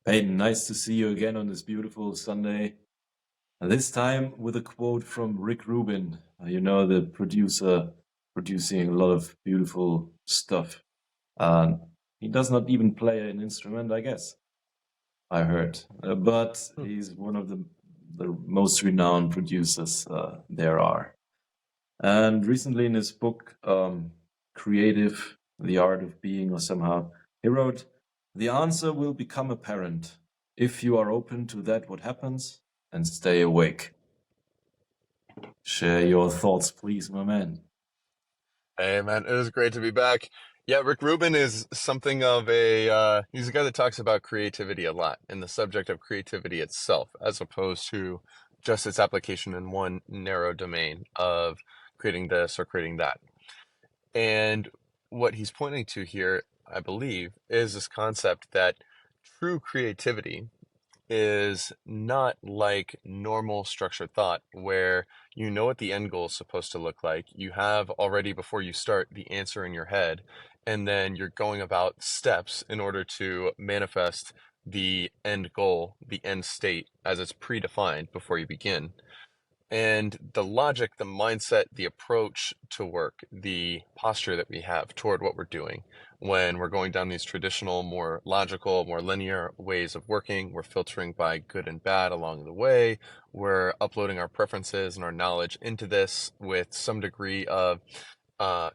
Peyton, nice to see you again on this beautiful Sunday. This time with a quote from Rick Rubin, the producer producing a lot of beautiful stuff. He does not even play an instrument, I guess, I heard. But Hmm. he's one of the most renowned producers there are. And recently in his book, Creative, The Art of Being, or somehow, he wrote, "The answer will become apparent if you are open to that what happens and stay awake." Share your thoughts, please, my man. Hey man, it is great to be back. Yeah, Rick Rubin is something of he's a guy that talks about creativity a lot and the subject of creativity itself, as opposed to just its application in one narrow domain of creating this or creating that. And what he's pointing to here, I believe, is this concept that true creativity is not like normal structured thought, where you know what the end goal is supposed to look like. You have already, before you start, the answer in your head, and then you're going about steps in order to manifest the end goal, the end state, as it's predefined before you begin. And the logic, the mindset, the approach to work, the posture that we have toward what we're doing when we're going down these traditional, more logical, more linear ways of working, we're filtering by good and bad along the way. We're uploading our preferences and our knowledge into this with some degree of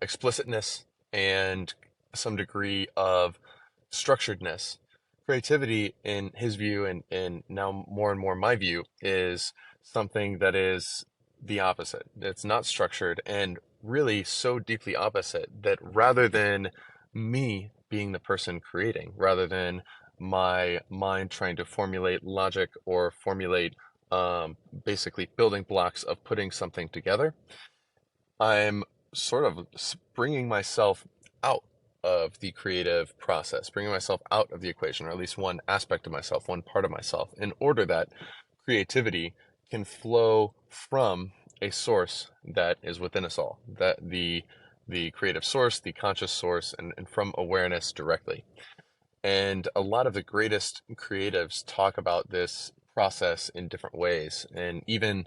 explicitness and some degree of structuredness. Creativity, in his view, and now more and more my view, is something that is the opposite. It's not structured and really so deeply opposite that rather than me being the person creating, rather than my mind trying to formulate logic or formulate basically building blocks of putting something together, I'm sort of bringing myself out of the creative process, bringing myself out of the equation, or at least one aspect of myself, one part of myself, in order that creativity can flow from a source that is within us all, that the creative source, the conscious source, and from awareness directly. And a lot of the greatest creatives talk about this process in different ways, and even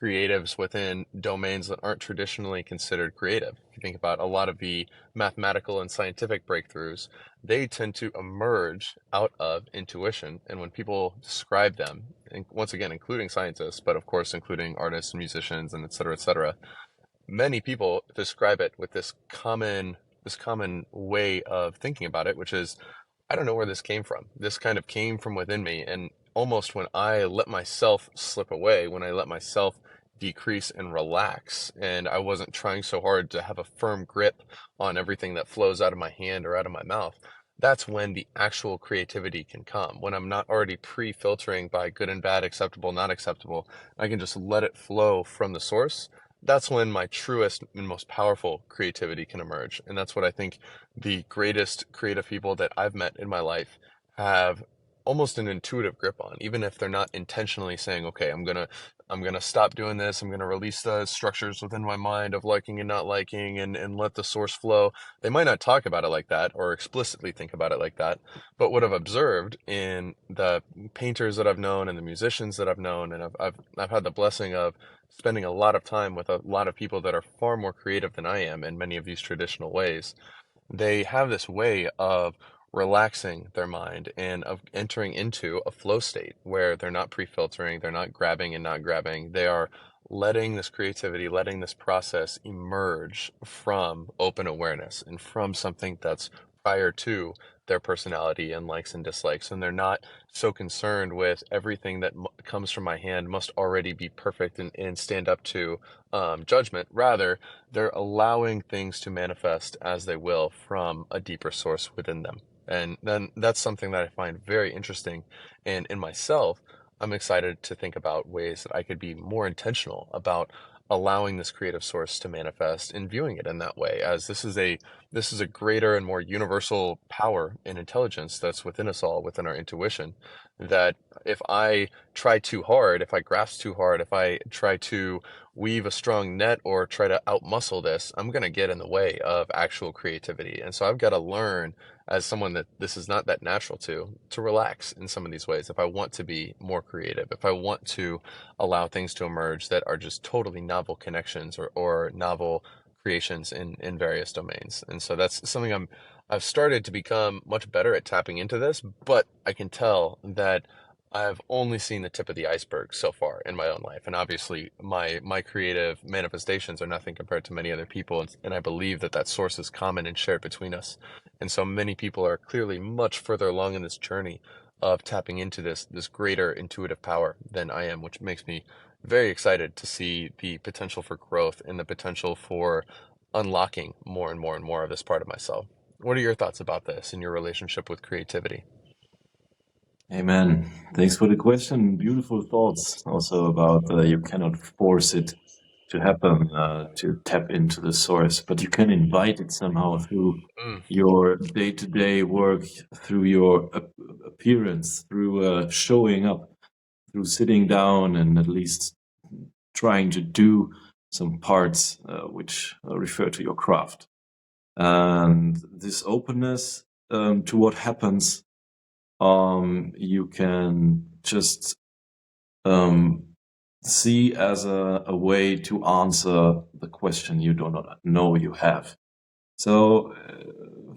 creatives within domains that aren't traditionally considered creative. If you think about a lot of the mathematical and scientific breakthroughs, they tend to emerge out of intuition. And when people describe them, and once again, including scientists, but of course, including artists and musicians and et cetera, many people describe it with this common way of thinking about it, which is, I don't know where this came from. This kind of came from within me. And almost when I let myself slip away, when I let myself decrease and relax, and I wasn't trying so hard to have a firm grip on everything that flows out of my hand or out of my mouth, that's when the actual creativity can come. When I'm not already pre filtering by good and bad, acceptable, not acceptable, I can just let it flow from the source. That's when my truest and most powerful creativity can emerge. And that's what I think the greatest creative people that I've met in my life have almost an intuitive grip on, even if they're not intentionally saying, okay, I'm gonna stop doing this, I'm gonna release the structures within my mind of liking and not liking, and let the source flow. They might not talk about it like that or explicitly think about it like that, but what I've observed in the painters that I've known and the musicians that I've known, and I've had the blessing of spending a lot of time with a lot of people that are far more creative than I am in many of these traditional ways. They have this way of relaxing their mind and of entering into a flow state where they're not pre-filtering, they're not grabbing and not grabbing. They are letting this creativity, letting this process emerge from open awareness and from something that's prior to their personality and likes and dislikes. And they're not so concerned with everything that comes from my hand must already be perfect and stand up to judgment. Rather, they're allowing things to manifest as they will from a deeper source within them. And then that's something that I find very interesting. And in myself, I'm excited to think about ways that I could be more intentional about allowing this creative source to manifest and viewing it in that way, as this is a greater and more universal power and intelligence that's within us all, within our intuition, that if I try too hard, if I grasp too hard, if I try to weave a strong net or try to outmuscle this, I'm going to get in the way of actual creativity. And so I've got to learn, as someone that this is not that natural to relax in some of these ways. If I want to be more creative, if I want to allow things to emerge that are just totally novel connections or novel creations in various domains. And so that's something I've started to become much better at tapping into this, but I can tell that I've only seen the tip of the iceberg so far in my own life. And obviously my creative manifestations are nothing compared to many other people. And I believe that that source is common and shared between us. And so many people are clearly much further along in this journey of tapping into this greater intuitive power than I am, which makes me very excited to see the potential for growth and the potential for unlocking more and more and more of this part of myself. What are your thoughts about this and your relationship with creativity? Amen. Thanks for the question. Beautiful thoughts also about you cannot force it to happen, to tap into the source, but you can invite it somehow through Mm, your day-to-day work, through your appearance, through showing up, through sitting down and at least trying to do some parts which refer to your craft. And this openness to what happens, you can just um, see as a way to answer the question you do not know you have. So,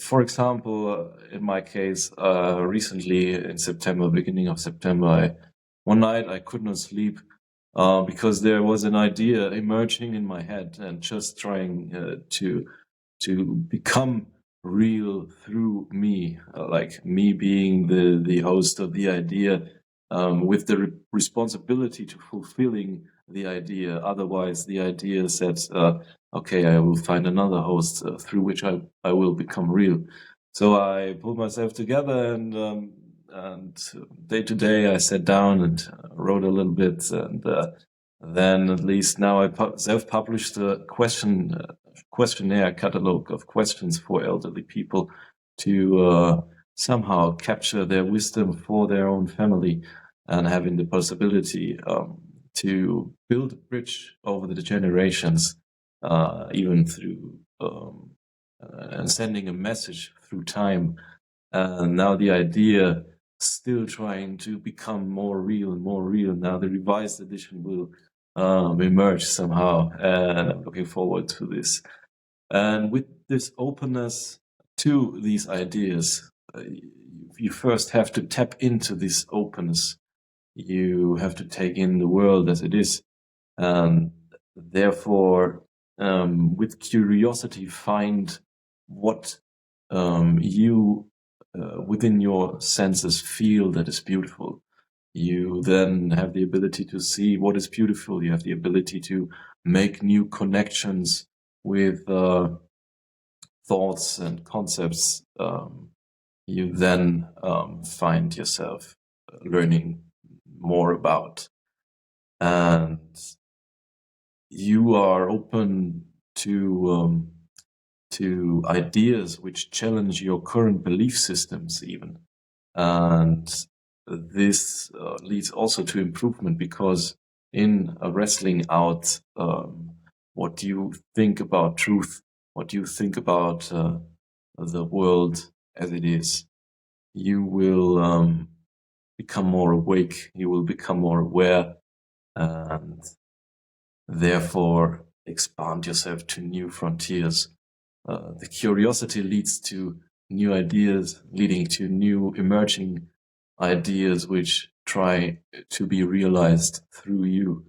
for example, in my case, recently in September, beginning of September, one night I could not sleep because there was an idea emerging in my head and just trying to become real through me, like me being the host of the idea, with the responsibility to fulfilling the idea. Otherwise, the idea said, okay, I will find another host through which I will become real. So I pulled myself together and day to day I sat down and wrote a little bit, and then at least now I self-published a questionnaire catalog of questions for elderly people to somehow capture their wisdom for their own family, and having the possibility to build a bridge over the generations, even through and sending a message through time. And now the idea still trying to become more real and more real. Now the revised edition will emerge somehow, and I'm looking forward to this. And with this openness to these ideas, you first have to tap into this openness. You have to take in the world as it is, and therefore, with curiosity, find what you within your senses feel that is beautiful. You then have the ability to see what is beautiful. You have the ability to make new connections with thoughts and concepts. You then find yourself learning more about. And you are open to ideas which challenge your current belief systems even. And this leads also to improvement, because in wrestling out what you think about truth, what you think about the world as it is, you will become more awake, you will become more aware, and therefore expand yourself to new frontiers. The curiosity leads to new ideas, leading to new emerging ideas which try to be realized through you.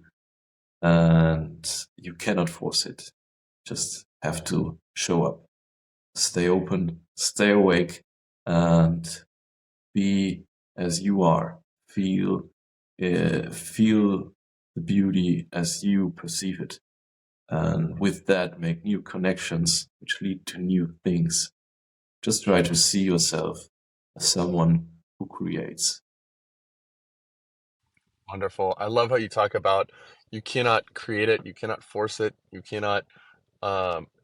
And you cannot force it. Just have to show up, stay open, stay awake, and be as you are. Feel the beauty as you perceive it. And with that, make new connections which lead to new things. Just try to see yourself as someone who creates. wonderful. I love how you talk about you cannot create it, you cannot force it, you cannot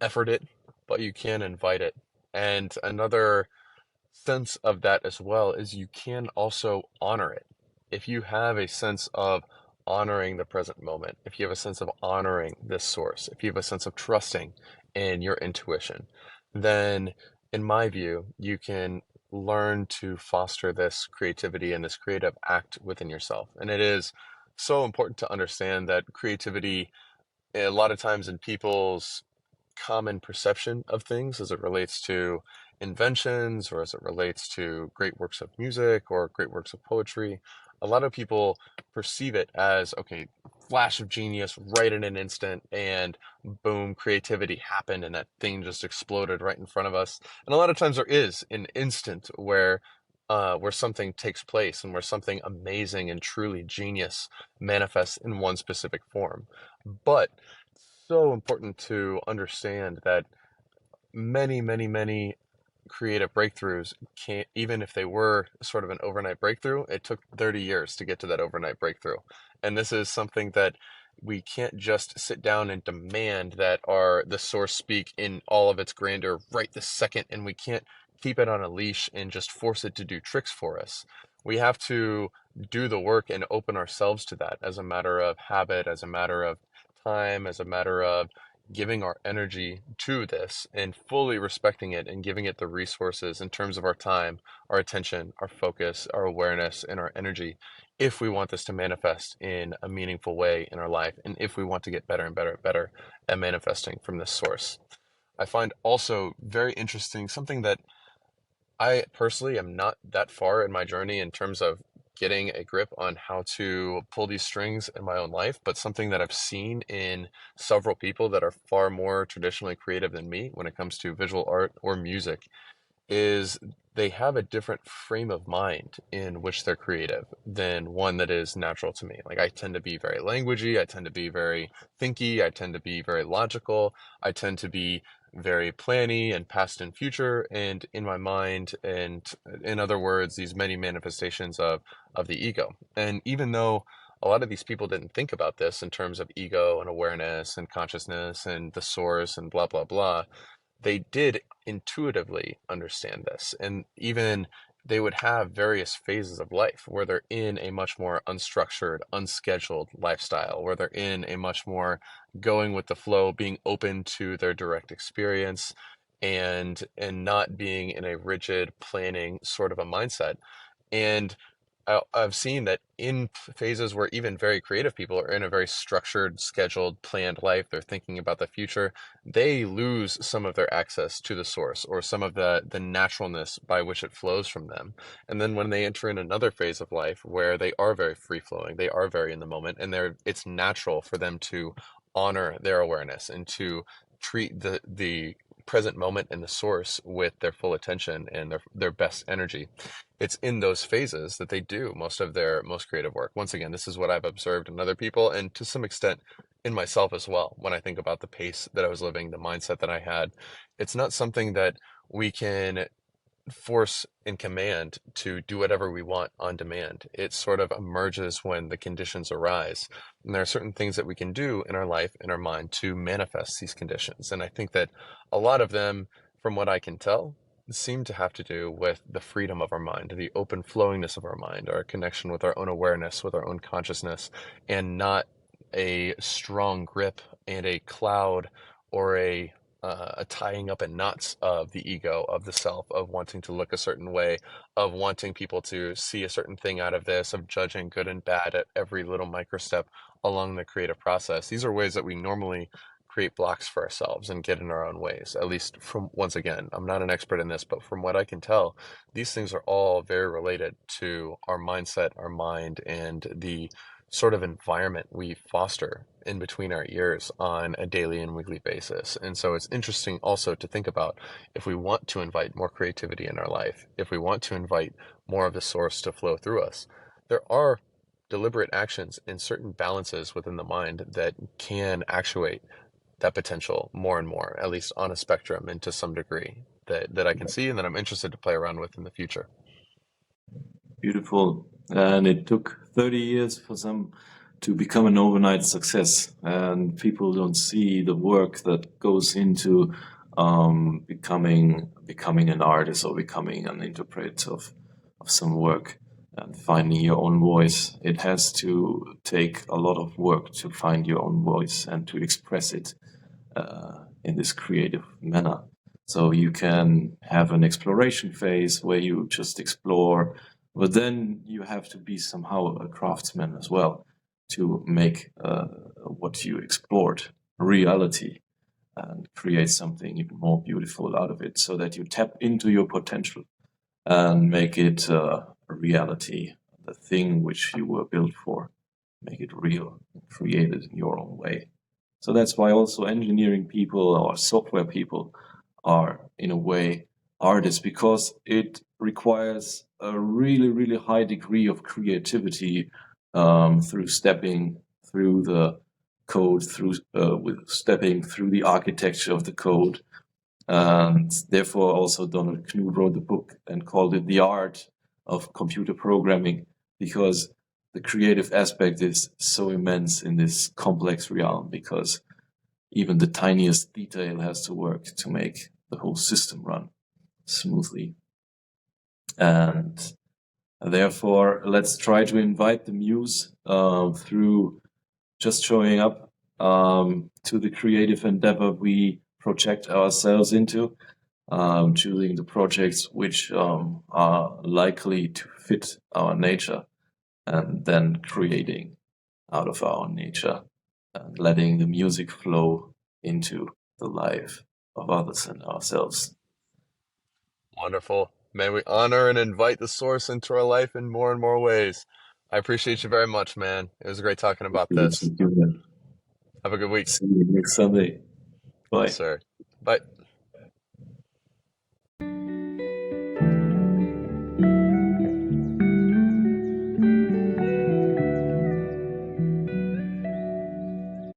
effort it, but you can invite it. And another sense of that as well is you can also honor it. If you have a sense of honoring the present moment, if you have a sense of honoring this source, if you have a sense of trusting in your intuition, then in my view, you can learn to foster this creativity and this creative act within yourself. And it is so important to understand that creativity, a lot of times in people's common perception of things as it relates to inventions or as it relates to great works of music or great works of poetry. A lot of people perceive it as, okay, flash of genius right in an instant, and boom, creativity happened and that thing just exploded right in front of us. And a lot of times there is an instant where something takes place and where something amazing and truly genius manifests in one specific form. But so important to understand that many creative breakthroughs can't, even if they were sort of an overnight breakthrough, it took 30 years to get to that overnight breakthrough. And this is something that we can't just sit down and demand that the source speak in all of its grandeur right this second, and we can't keep it on a leash and just force it to do tricks for us. We have to do the work and open ourselves to that as a matter of habit, as a matter of time, as a matter of giving our energy to this and fully respecting it and giving it the resources in terms of our time, our attention, our focus, our awareness, and our energy if we want this to manifest in a meaningful way in our life and if we want to get better and better and better at manifesting from this source. I find also very interesting something that I personally am not that far in my journey in terms of getting a grip on how to pull these strings in my own life, but something that I've seen in several people that are far more traditionally creative than me when it comes to visual art or music is they have a different frame of mind in which they're creative than one that is natural to me. Like I tend to be very languagey, I tend to be very thinky, I tend to be very logical, I tend to be very planny and past and future and in my mind, and in other words, these many manifestations of the ego. And even though a lot of these people didn't think about this in terms of ego and awareness and consciousness and the source and blah blah blah, they did intuitively understand this. And even they would have various phases of life where they're in a much more unstructured, unscheduled lifestyle, where they're in a much more going with the flow, being open to their direct experience and not being in a rigid planning sort of a mindset. And I've seen that in phases where even very creative people are in a very structured, scheduled, planned life, they're thinking about the future, they lose some of their access to the source or some of the naturalness by which it flows from them. And then when they enter in another phase of life where they are very free flowing, they are very in the moment, and it's natural for them to honor their awareness and to treat the present moment and the source with their full attention and their best energy. It's in those phases that they do most of their most creative work. Once again, this is what I've observed in other people and to some extent in myself as well. When I think about the pace that I was living, the mindset that I had, it's not something that we can force and command to do whatever we want on demand. It sort of emerges when the conditions arise. And there are certain things that we can do in our life, in our mind, to manifest these conditions. And I think that a lot of them, from what I can tell, seem to have to do with the freedom of our mind, the open flowingness of our mind, our connection with our own awareness, with our own consciousness, and not a strong grip and a cloud or a tying up in knots of the ego, of the self, of wanting to look a certain way, of wanting people to see a certain thing out of this, of judging good and bad at every little micro step along the creative process. These are ways that we normally create blocks for ourselves and get in our own ways. At least from, once again, I'm not an expert in this, but from what I can tell, these things are all very related to our mindset, our mind, and the sort of environment we foster in between our ears on a daily and weekly basis. And so it's interesting also to think about if we want to invite more creativity in our life, if we want to invite more of the source to flow through us, there are deliberate actions and certain balances within the mind that can actuate that potential more and more, at least on a spectrum and to some degree that I can see and that I'm interested to play around with in the future. Beautiful. And it took 30 years for some to become an overnight success. And people don't see the work that goes into becoming an artist or becoming an interpreter of some work. and finding your own voice. It has to take a lot of work to find your own voice and to express it in this creative manner. So you can have an exploration phase where you just explore, but then you have to be somehow a craftsman as well to make what you explored reality and create something even more beautiful out of it, so that you tap into your potential and make it a reality, the thing which you were built for. Make it real, create it in your own way. So that's why also engineering people or software people are, in a way, artists, because it requires a really, really high degree of creativity through stepping through the code, through with stepping through the architecture of the code, and therefore also Donald Knuth wrote the book and called it The Art of Computer Programming, because the creative aspect is so immense in this complex realm, because even the tiniest detail has to work to make the whole system run smoothly. And therefore, let's try to invite the muse through just showing up to the creative endeavor we project ourselves into, choosing the projects which are likely to fit our nature, and then creating out of our nature and letting the music flow into the life of others and ourselves. Wonderful. May we honor and invite the source into our life in more and more ways. I appreciate you very much, man. It was great talking about this. Have a good week. See you next Sunday. Yes, Bye. sir. Bye.